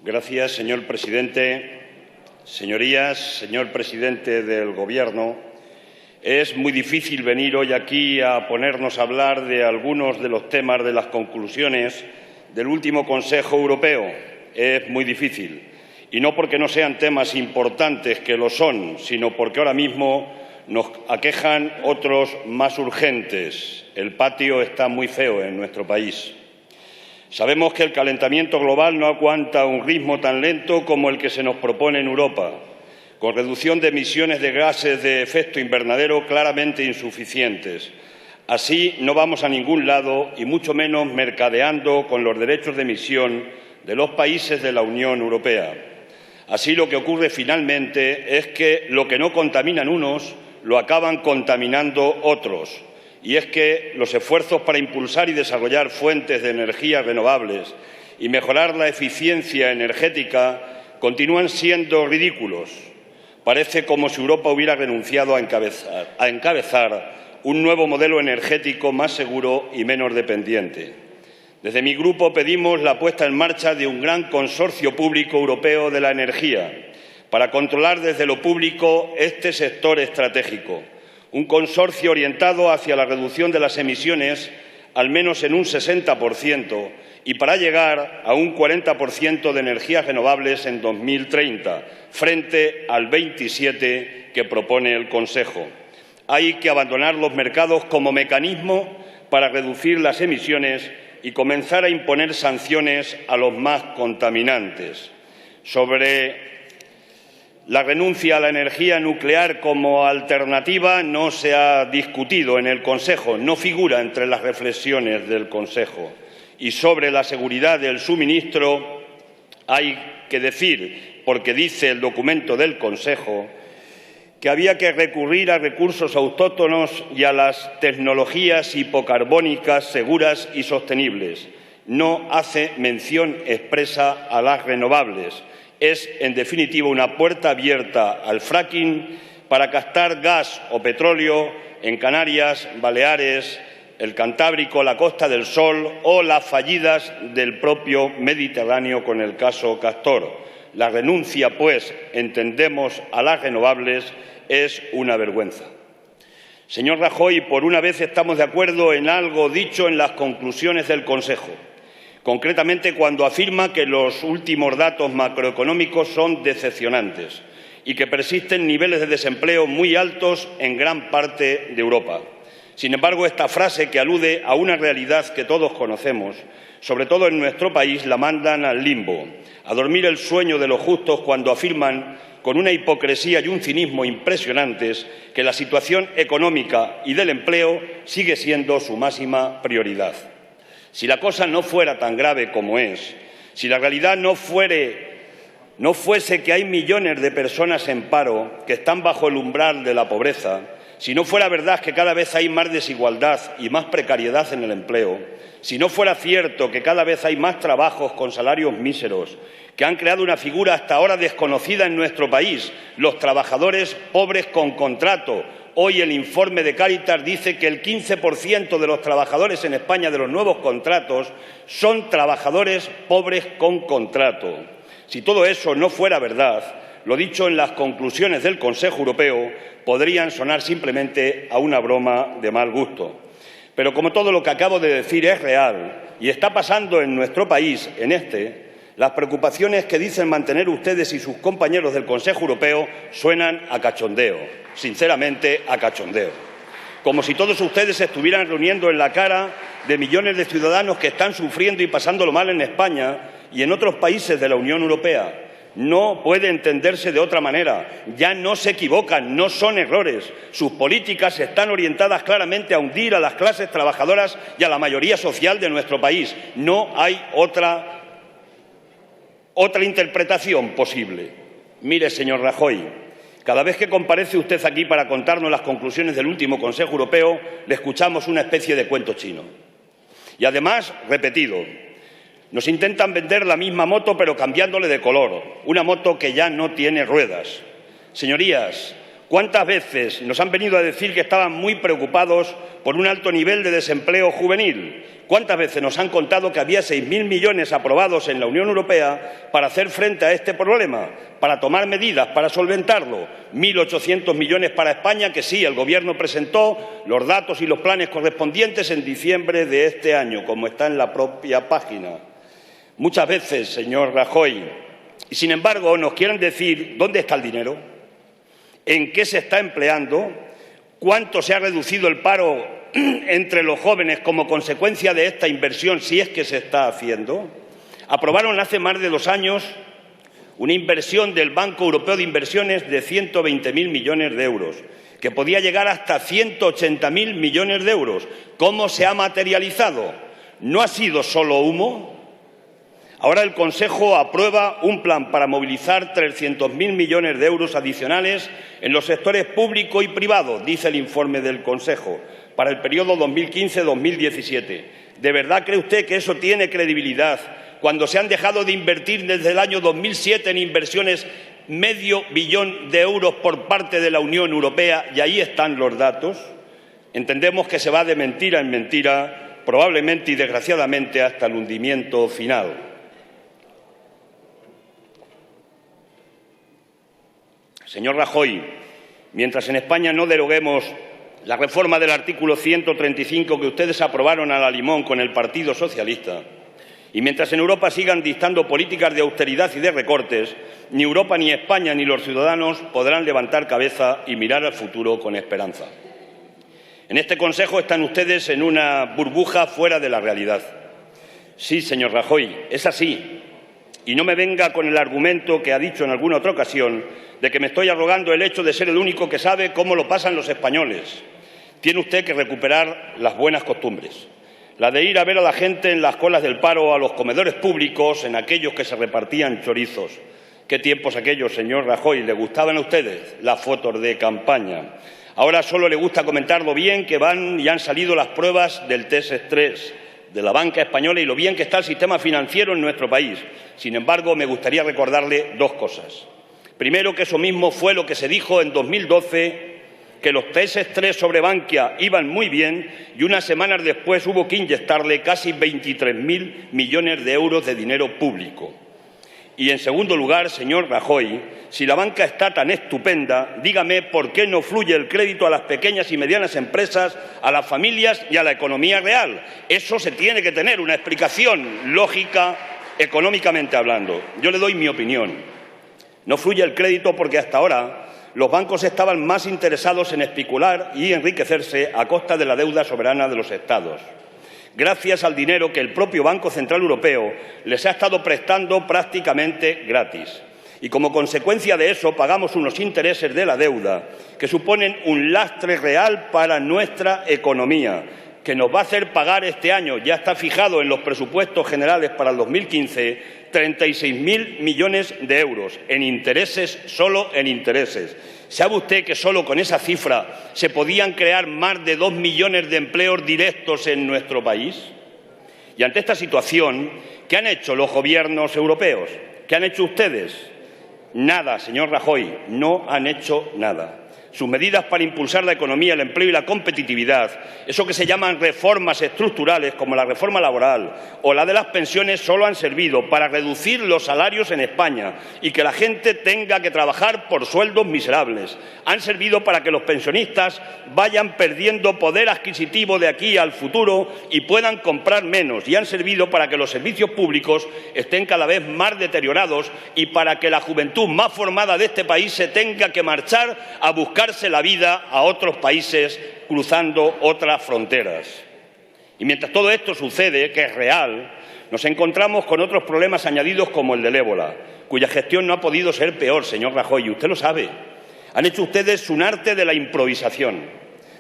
Gracias, señor presidente. Señorías, señor presidente del Gobierno, es muy difícil venir hoy aquí a ponernos a hablar de algunos de los temas de las conclusiones del último Consejo Europeo. Es muy difícil. Y no porque no sean temas importantes, que lo son, sino porque ahora mismo nos aquejan otros más urgentes. El patio está muy feo en nuestro país. Sabemos que el calentamiento global no aguanta un ritmo tan lento como el que se nos propone en Europa, con reducción de emisiones de gases de efecto invernadero claramente insuficientes. Así no vamos a ningún lado y mucho menos mercadeando con los derechos de emisión de los países de la Unión Europea. Así lo que ocurre finalmente es que lo que no contaminan unos lo acaban contaminando otros. Y es que los esfuerzos para impulsar y desarrollar fuentes de energía renovables y mejorar la eficiencia energética continúan siendo ridículos. Parece como si Europa hubiera renunciado a encabezar un nuevo modelo energético más seguro y menos dependiente. Desde mi grupo pedimos la puesta en marcha de un gran consorcio público europeo de la energía para controlar desde lo público este sector estratégico. Un consorcio orientado hacia la reducción de las emisiones al menos en un 60% y para llegar a un 40% de energías renovables en 2030, frente al 27% que propone el Consejo. Hay que abandonar los mercados como mecanismo para reducir las emisiones y comenzar a imponer sanciones a los más contaminantes. Sobre la renuncia a la energía nuclear como alternativa no se ha discutido en el Consejo, no figura entre las reflexiones del Consejo. Y sobre la seguridad del suministro hay que decir, porque dice el documento del Consejo, que había que recurrir a recursos autóctonos y a las tecnologías hipocarbónicas seguras y sostenibles. No hace mención expresa a las renovables. Es, en definitiva, una puerta abierta al fracking para captar gas o petróleo en Canarias, Baleares, el Cantábrico, la Costa del Sol o las fallidas del propio Mediterráneo con el caso Castor. La renuncia, pues, entendemos, a las renovables es una vergüenza. Señor Rajoy, por una vez estamos de acuerdo en algo dicho en las conclusiones del Consejo. Concretamente cuando afirma que los últimos datos macroeconómicos son decepcionantes y que persisten niveles de desempleo muy altos en gran parte de Europa. Sin embargo, esta frase, que alude a una realidad que todos conocemos, sobre todo en nuestro país, la mandan al limbo, a dormir el sueño de los justos cuando afirman con una hipocresía y un cinismo impresionantes que la situación económica y del empleo sigue siendo su máxima prioridad. Si la cosa no fuera tan grave como es, si la realidad no fuese que hay millones de personas en paro que están bajo el umbral de la pobreza, si no fuera verdad que cada vez hay más desigualdad y más precariedad en el empleo, si no fuera cierto que cada vez hay más trabajos con salarios míseros, que han creado una figura hasta ahora desconocida en nuestro país, los trabajadores pobres con contrato. Hoy el informe de Cáritas dice que el 15% de los trabajadores en España de los nuevos contratos son trabajadores pobres con contrato. Si todo eso no fuera verdad, lo dicho en las conclusiones del Consejo Europeo podrían sonar simplemente a una broma de mal gusto. Pero como todo lo que acabo de decir es real y está pasando en nuestro país, las preocupaciones que dicen mantener ustedes y sus compañeros del Consejo Europeo suenan a cachondeo, sinceramente a cachondeo. Como si todos ustedes se estuvieran reuniendo en la cara de millones de ciudadanos que están sufriendo y pasándolo mal en España y en otros países de la Unión Europea. No puede entenderse de otra manera. Ya no se equivocan, no son errores. Sus políticas están orientadas claramente a hundir a las clases trabajadoras y a la mayoría social de nuestro país. No hay otra interpretación posible. Mire, señor Rajoy, cada vez que comparece usted aquí para contarnos las conclusiones del último Consejo Europeo, le escuchamos una especie de cuento chino. Y además, repetido. Nos intentan vender la misma moto, pero cambiándole de color, una moto que ya no tiene ruedas. Señorías, ¿Cuántas veces nos han venido a decir que estaban muy preocupados por un alto nivel de desempleo juvenil? ¿Cuántas veces nos han contado que había 6.000 millones aprobados en la Unión Europea para hacer frente a este problema, para tomar medidas, para solventarlo? 1.800 millones para España, que sí, el Gobierno presentó los datos y los planes correspondientes en diciembre de este año, como está en la propia página. Muchas veces, señor Rajoy, y sin embargo nos quieren decir dónde está el dinero, en qué se está empleando, cuánto se ha reducido el paro entre los jóvenes como consecuencia de esta inversión, si es que se está haciendo. Aprobaron hace más de 2 años una inversión del Banco Europeo de Inversiones de 120.000 millones de euros, que podía llegar hasta 180.000 millones de euros. ¿Cómo se ha materializado? ¿No ha sido solo humo? Ahora el Consejo aprueba un plan para movilizar 300.000 millones de euros adicionales en los sectores público y privado, dice el informe del Consejo, para el periodo 2015-2017. ¿De verdad cree usted que eso tiene credibilidad cuando se han dejado de invertir desde el año 2007 en inversiones medio billón de euros por parte de la Unión Europea? Y ahí están los datos. Entendemos que se va de mentira en mentira, probablemente y desgraciadamente hasta el hundimiento final. Señor Rajoy, mientras en España no deroguemos la reforma del artículo 135 que ustedes aprobaron a la limón con el Partido Socialista, y mientras en Europa sigan dictando políticas de austeridad y de recortes, ni Europa, ni España, ni los ciudadanos podrán levantar cabeza y mirar al futuro con esperanza. En este Consejo están ustedes en una burbuja fuera de la realidad. Sí, señor Rajoy, es así. Y no me venga con el argumento que ha dicho en alguna otra ocasión de que me estoy arrogando el hecho de ser el único que sabe cómo lo pasan los españoles. Tiene usted que recuperar las buenas costumbres, la de ir a ver a la gente en las colas del paro, a los comedores públicos, en aquellos que se repartían chorizos. ¿Qué tiempos aquellos, señor Rajoy? ¿Le gustaban a ustedes las fotos de campaña? Ahora solo le gusta comentar lo bien que van y han salido las pruebas del test estrés de la banca española y lo bien que está el sistema financiero en nuestro país. Sin embargo, me gustaría recordarle 2 cosas. Primero, que eso mismo fue lo que se dijo en 2012, que los test estrés sobre Bankia iban muy bien y unas semanas después hubo que inyectarle casi 23.000 millones de euros de dinero público. Y, en segundo lugar, señor Rajoy, si la banca está tan estupenda, dígame por qué no fluye el crédito a las pequeñas y medianas empresas, a las familias y a la economía real. Eso se tiene que tener una explicación lógica, económicamente hablando. Yo le doy mi opinión. No fluye el crédito porque hasta ahora los bancos estaban más interesados en especular y enriquecerse a costa de la deuda soberana de los Estados, gracias al dinero que el propio Banco Central Europeo les ha estado prestando prácticamente gratis. Y como consecuencia de eso pagamos unos intereses de la deuda que suponen un lastre real para nuestra economía, que nos va a hacer pagar este año, ya está fijado en los presupuestos generales para el 2015, 36.000 millones de euros en intereses, solo en intereses. ¿Sabe usted que solo con esa cifra se podían crear más de 2 millones de empleos directos en nuestro país? Y ante esta situación, ¿qué han hecho los gobiernos europeos? ¿Qué han hecho ustedes? Nada, señor Rajoy, no han hecho nada. Sus medidas para impulsar la economía, el empleo y la competitividad, eso que se llaman reformas estructurales, como la reforma laboral o la de las pensiones, solo han servido para reducir los salarios en España y que la gente tenga que trabajar por sueldos miserables. Han servido para que los pensionistas vayan perdiendo poder adquisitivo de aquí al futuro y puedan comprar menos. Y han servido para que los servicios públicos estén cada vez más deteriorados y para que la juventud más formada de este país se tenga que marchar a buscar la vida a otros países cruzando otras fronteras. Y mientras todo esto sucede, que es real, nos encontramos con otros problemas añadidos como el del ébola, cuya gestión no ha podido ser peor, señor Rajoy, y usted lo sabe. Han hecho ustedes un arte de la improvisación.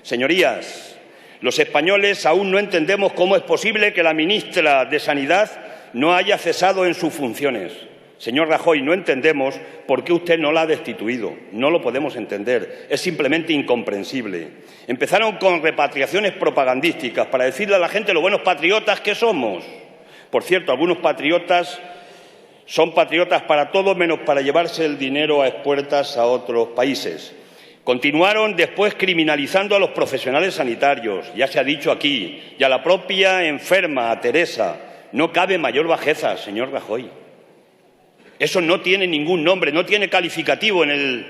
Señorías, los españoles aún no entendemos cómo es posible que la ministra de Sanidad no haya cesado en sus funciones. Señor Rajoy, no entendemos por qué usted no la ha destituido. No lo podemos entender. Es simplemente incomprensible. Empezaron con repatriaciones propagandísticas para decirle a la gente lo buenos patriotas que somos. Por cierto, algunos patriotas son patriotas para todo menos para llevarse el dinero a expuertas a otros países. Continuaron después criminalizando a los profesionales sanitarios, ya se ha dicho aquí, y a la propia enferma, a Teresa. No cabe mayor bajeza, señor Rajoy. Eso no tiene ningún nombre, no tiene calificativo en el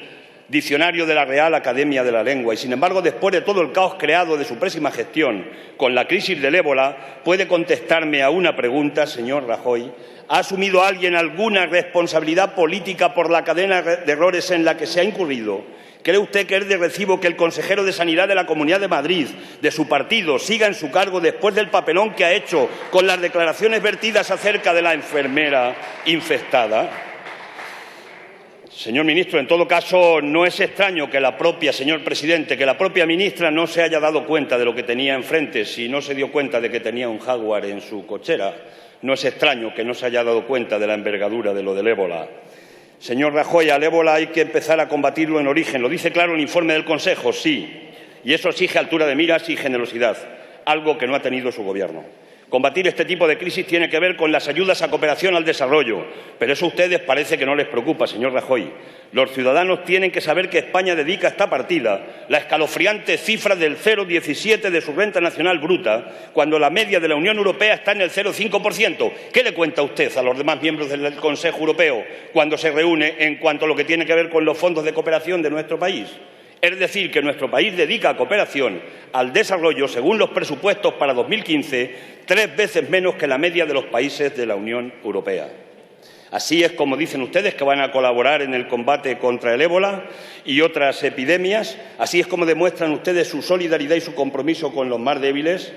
diccionario de la Real Academia de la Lengua. Y, sin embargo, después de todo el caos creado de su pésima gestión con la crisis del ébola, ¿puede contestarme a una pregunta, señor Rajoy? ¿Ha asumido alguien alguna responsabilidad política por la cadena de errores en la que se ha incurrido? ¿Cree usted que es de recibo que el consejero de Sanidad de la Comunidad de Madrid, de su partido, siga en su cargo después del papelón que ha hecho con las declaraciones vertidas acerca de la enfermera infectada? Señor ministro, en todo caso, no es extraño que señor presidente, que la propia ministra no se haya dado cuenta de lo que tenía enfrente, si no se dio cuenta de que tenía un Jaguar en su cochera. No es extraño que no se haya dado cuenta de la envergadura de lo del ébola. Señor Rajoy, al ébola hay que empezar a combatirlo en origen. Lo dice claro el informe del Consejo, sí. Y eso exige altura de miras y generosidad, algo que no ha tenido su Gobierno. Combatir este tipo de crisis tiene que ver con las ayudas a cooperación al desarrollo, pero eso a ustedes parece que no les preocupa, señor Rajoy. Los ciudadanos tienen que saber que España dedica a esta partida la escalofriante cifra del 0,17 de su renta nacional bruta, cuando la media de la Unión Europea está en el 0,5%. ¿Qué le cuenta usted a los demás miembros del Consejo Europeo cuando se reúne en cuanto a lo que tiene que ver con los fondos de cooperación de nuestro país? Es decir, que nuestro país dedica a cooperación al desarrollo, según los presupuestos para 2015, 3 veces menos que la media de los países de la Unión Europea. Así es como dicen ustedes que van a colaborar en el combate contra el ébola y otras epidemias. Así es como demuestran ustedes su solidaridad y su compromiso con los más débiles.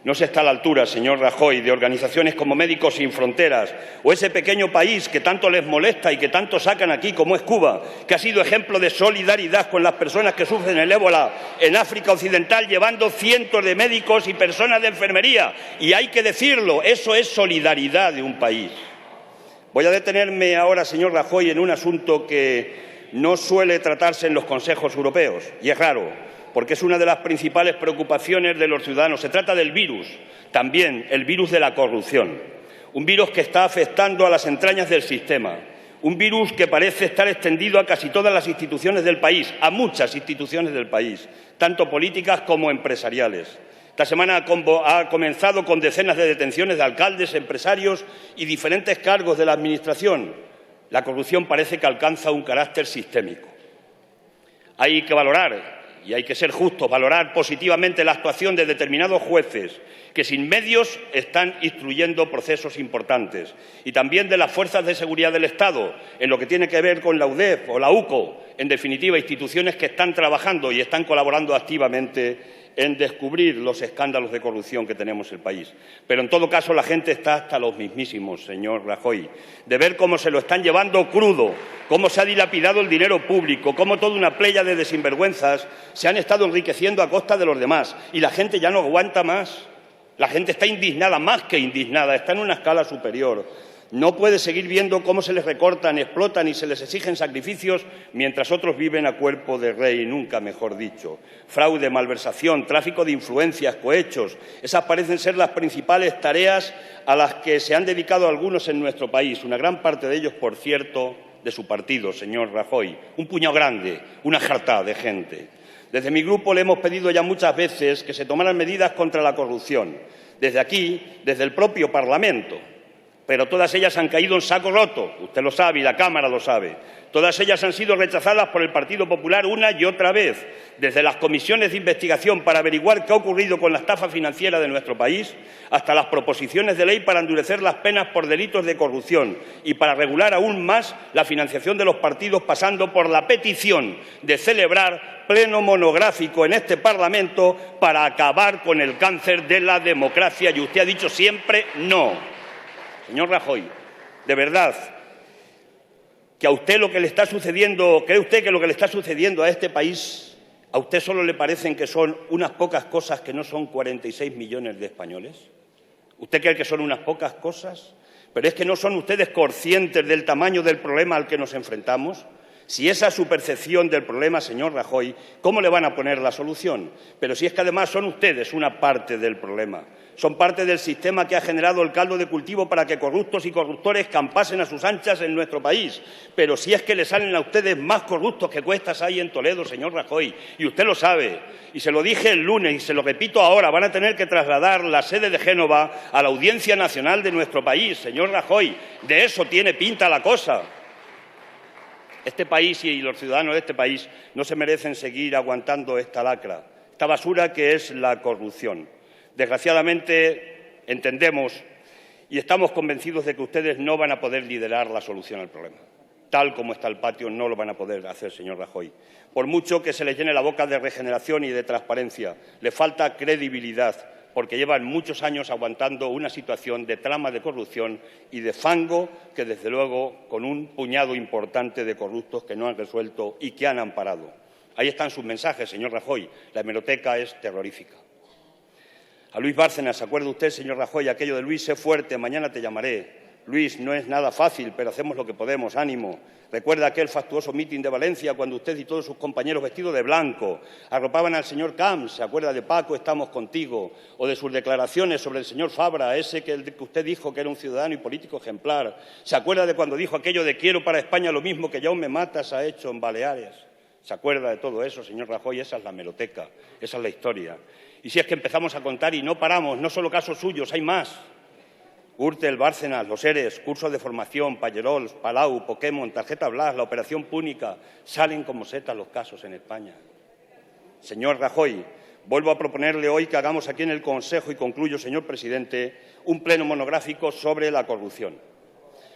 No se está a la altura, señor Rajoy, de organizaciones como Médicos Sin Fronteras o ese pequeño país que tanto les molesta y que tanto sacan aquí, como es Cuba, que ha sido ejemplo de solidaridad con las personas que sufren el ébola en África Occidental, llevando cientos de médicos y personas de enfermería. Y hay que decirlo, eso es solidaridad de un país. Voy a detenerme ahora, señor Rajoy, en un asunto que no suele tratarse en los consejos europeos, y es raro, porque es una de las principales preocupaciones de los ciudadanos. Se trata del virus, también el virus de la corrupción, un virus que está afectando a las entrañas del sistema, un virus que parece estar extendido a casi todas las instituciones del país, a muchas instituciones del país, tanto políticas como empresariales. Esta semana ha comenzado con decenas de detenciones de alcaldes, empresarios y diferentes cargos de la Administración. La corrupción parece que alcanza un carácter sistémico. Hay que valorar, y hay que ser justos, valorar positivamente la actuación de determinados jueces que sin medios están instruyendo procesos importantes, y también de las fuerzas de seguridad del Estado, en lo que tiene que ver con la UDEF o la UCO, en definitiva, instituciones que están trabajando y están colaborando activamente en descubrir los escándalos de corrupción que tenemos en el país. Pero, en todo caso, la gente está hasta los mismísimos, señor Rajoy, de ver cómo se lo están llevando crudo, cómo se ha dilapidado el dinero público, cómo toda una pléyade de sinvergüenzas se han estado enriqueciendo a costa de los demás. Y la gente ya no aguanta más. La gente está indignada, más que indignada, está en una escala superior. No puede seguir viendo cómo se les recortan, explotan y se les exigen sacrificios mientras otros viven a cuerpo de rey, nunca mejor dicho. Fraude, malversación, tráfico de influencias, cohechos, esas parecen ser las principales tareas a las que se han dedicado algunos en nuestro país, una gran parte de ellos, por cierto, de su partido, señor Rajoy. Un puñado grande, una jartá de gente. Desde mi grupo le hemos pedido ya muchas veces que se tomaran medidas contra la corrupción. Desde aquí, desde el propio Parlamento. Pero todas ellas han caído en saco roto, usted lo sabe y la Cámara lo sabe. Todas ellas han sido rechazadas por el Partido Popular una y otra vez, desde las comisiones de investigación para averiguar qué ha ocurrido con la estafa financiera de nuestro país, hasta las proposiciones de ley para endurecer las penas por delitos de corrupción y para regular aún más la financiación de los partidos, pasando por la petición de celebrar pleno monográfico en este Parlamento para acabar con el cáncer de la democracia. Y usted ha dicho siempre no. Señor Rajoy, de verdad, que a usted lo que le está sucediendo, ¿cree usted que lo que le está sucediendo a este país, a usted solo le parecen que son unas pocas cosas que no son 46 millones de españoles? ¿Usted cree que son unas pocas cosas? Pero es que no son ustedes conscientes del tamaño del problema al que nos enfrentamos. Si esa es su percepción del problema, señor Rajoy, ¿cómo le van a poner la solución? Pero si es que además son ustedes una parte del problema. Son parte del sistema que ha generado el caldo de cultivo para que corruptos y corruptores campasen a sus anchas en nuestro país. Pero si es que le salen a ustedes más corruptos que cuestas hay en Toledo, señor Rajoy, y usted lo sabe. Y se lo dije el lunes y se lo repito ahora, van a tener que trasladar la sede de Génova a la Audiencia Nacional de nuestro país, señor Rajoy. De eso tiene pinta la cosa. Este país y los ciudadanos de este país no se merecen seguir aguantando esta lacra, esta basura que es la corrupción. Desgraciadamente, entendemos y estamos convencidos de que ustedes no van a poder liderar la solución al problema. Tal como está el patio, no lo van a poder hacer, señor Rajoy. Por mucho que se les llene la boca de regeneración y de transparencia, le falta credibilidad, porque llevan muchos años aguantando una situación de trama de corrupción y de fango que, desde luego, con un puñado importante de corruptos que no han resuelto y que han amparado. Ahí están sus mensajes, señor Rajoy. La hemeroteca es terrorífica. A Luis Bárcenas, ¿se acuerda usted, señor Rajoy, aquello de Luis, sé fuerte, mañana te llamaré? Luis, no es nada fácil, pero hacemos lo que podemos, ánimo. Recuerda aquel fastuoso mitin de Valencia cuando usted y todos sus compañeros vestidos de blanco arropaban al señor Camps, ¿se acuerda de Paco, estamos contigo? O de sus declaraciones sobre el señor Fabra, ese que usted dijo que era un ciudadano y político ejemplar. ¿Se acuerda de cuando dijo aquello de quiero para España lo mismo que Jaume Matas ha hecho en Baleares? ¿Se acuerda de todo eso, señor Rajoy? Esa es la hemeroteca, esa es la historia. Y si es que empezamos a contar y no paramos, no solo casos suyos, hay más. Gürtel, Bárcenas, Los Eres, cursos de formación, Pallerols, Palau, Pokémon, Tarjeta Blas, la Operación Púnica, salen como setas los casos en España. Señor Rajoy, vuelvo a proponerle hoy que hagamos aquí en el Consejo, y concluyo, señor presidente, un pleno monográfico sobre la corrupción,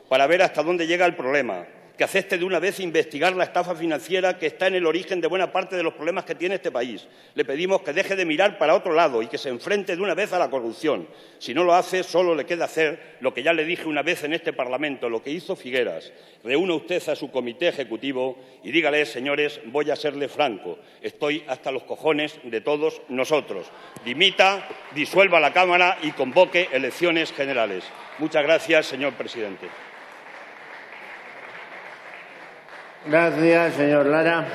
para ver hasta dónde llega el problema, que acepte de una vez investigar la estafa financiera que está en el origen de buena parte de los problemas que tiene este país. Le pedimos que deje de mirar para otro lado y que se enfrente de una vez a la corrupción. Si no lo hace, solo le queda hacer lo que ya le dije una vez en este Parlamento, lo que hizo Figueras. Reúna usted a su comité ejecutivo y dígale, señores, voy a serle franco, estoy hasta los cojones de todos nosotros. Dimita, disuelva la Cámara y convoque elecciones generales. Muchas gracias, señor presidente. Gracias, señor Lara.